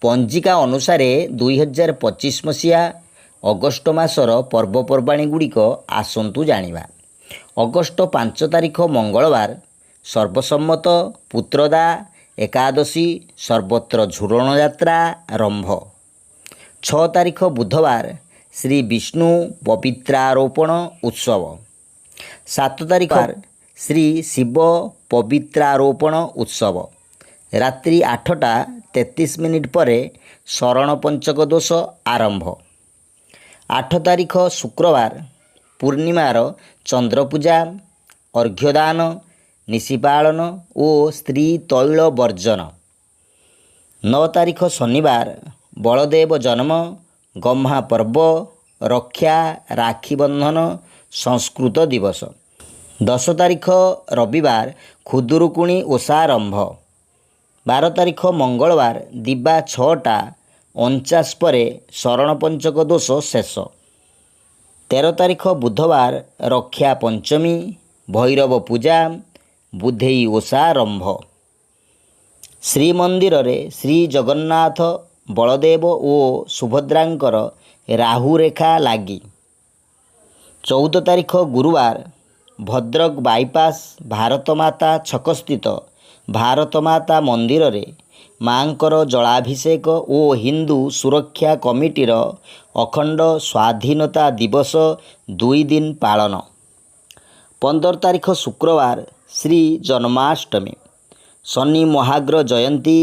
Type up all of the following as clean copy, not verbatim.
पंजिका अनुसार 2025 मसीहा August मासर पर्वपर्वाणी गुड़िक आसतु जानिबा। August 5 तारिख मंगलवार सर्वसम्मत पुत्रदा एकादशी सर्वत्र झुरण यात्रा आरंभ। 6 तारिख बुधवार श्री विष्णु पवित्रारोपण उत्सव। 7 तारिख श्री शिव पवित्रारोपण उत्सव। रात्रि 8:33 पर शरण पंचक दोष आरंभ। 8 तारिख शुक्रवार पूर्णिमार चंद्रपूजा अर्घ्यदान निशिपालन और स्त्री तैल वर्जन। 9 तारिख शनिवार बलदेव जन्म गम्हा पर्व रक्षा राखी बंधन संस्कृत दिवस। 10 तारिख रविवार खुदुरुकुणी ओषा आरंभ। 12 तारिख मंगलवार दिबा 6:49 पर शरण पंचक दोष शेष। 13 तारिख बुधवार रक्षा पंचमी भैरव पूजा बुधेई ओषा आरंभ। श्रीमंदिर रे श्री जगन्नाथ बलदेव और सुभद्रांकर राहु रेखा लागी। 14 तारिख गुरुवार भद्रक बाईपास भारत माता छक स्थित भारत माता मंदिर रे मांकर जलाभिषेक और हिंदू सुरक्षा कमिटीर अखंड स्वाधीनता दिवस 2 दिन पालन। 15 तारिख शुक्रवार श्री जन्माष्टमी शनि महाग्र जयंती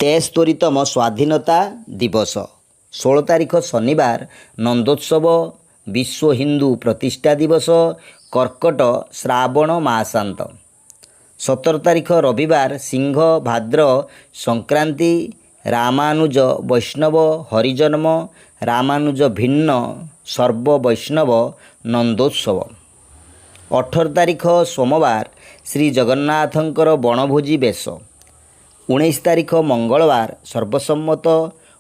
73तम स्वाधीनता दिवस। 16 तारिख शनिवार नंदोत्सव विश्व हिंदू प्रतिष्ठा दिवस कर्कट श्रावण मासांत। 17 तारिख रविवार सिंह भाद्र संक्रांति रामानुज वैष्णव हरिजन्म रामानुज भिन्न सर्व वैष्णव नंदोत्सव। 18 तारिख सोमवार श्री जगन्नाथंकर बनभोजी बेश। 19 तारिख मंगलवार सर्वसम्मत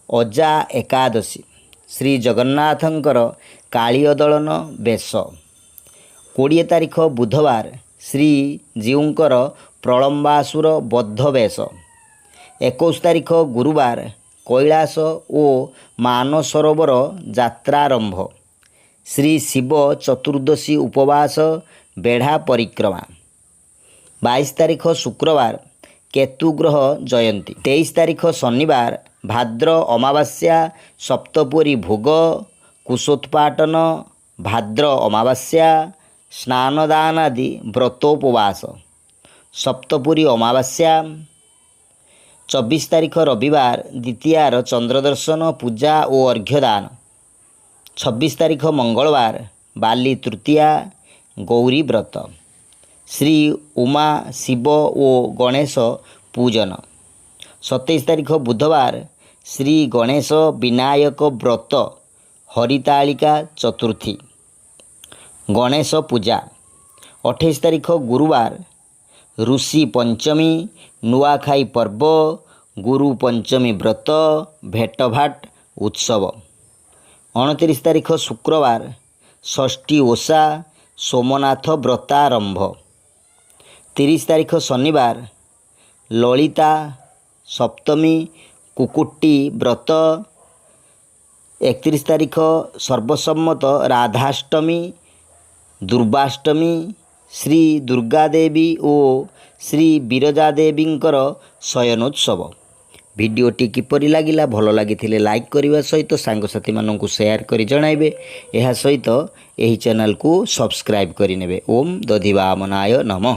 अजा एकादशी श्री जगन्नाथंकर कालियदलन बेश। 20 तारिख बुधवार श्री जीउंकर प्रलंबासुर बद्ध बेश। 21 तारिख गुरुवार कैलास और मानसरोवर यात्रारंभ। श्री शिव चतुर्दशी उपवास बेढ़ा परिक्रमा। 22 तारिख शुक्रवार केतुग्रह जयंती। 23 तारिख शनिवार भाद्र अमावास्या सप्तपुरी भोग कुशोत्पाटन भाद्र अमावास्या स्नानदान आदि व्रतोपवास सप्तपुरी अमावास्या। 24 तारिख रविवार द्वितीयार चंद्रदर्शन पूजा और अर्घ्यदान। 26 तारिख मंगलवार बाली तृतीया गौरी व्रत श्री उमा शिव और गणेश पूजन। 27 तारिख बुधवार श्री गणेश विनायक व्रत हरितालिका चतुर्थी गणेश पूजा। 28 तारिख गुरुवार ऋषि पंचमी नुआखाई पर्व गुरु पंचमी व्रत भेटभाट उत्सव। 29 तारिख शुक्रवार षष्ठी ओषा सोमनाथ व्रतारंभ। 30 तारिख शनिवार ललिता सप्तमी कुकुट्टी व्रत। 31 तारिख सर्वसम्मत राधाष्टमी दुर्गाष्टमी श्री दुर्गा देवी और श्री विरजा देवींकर शयनोत्सव। भिडियोटी किपरि लागिला भल लागिथिले लाइक करिवा सहित सांगसाथी माननकु शेयर करि जणाइबे। एहा सहित एही चैनल को सब्सक्राइब करि नेबे। ओम दधिवामनाय नमः।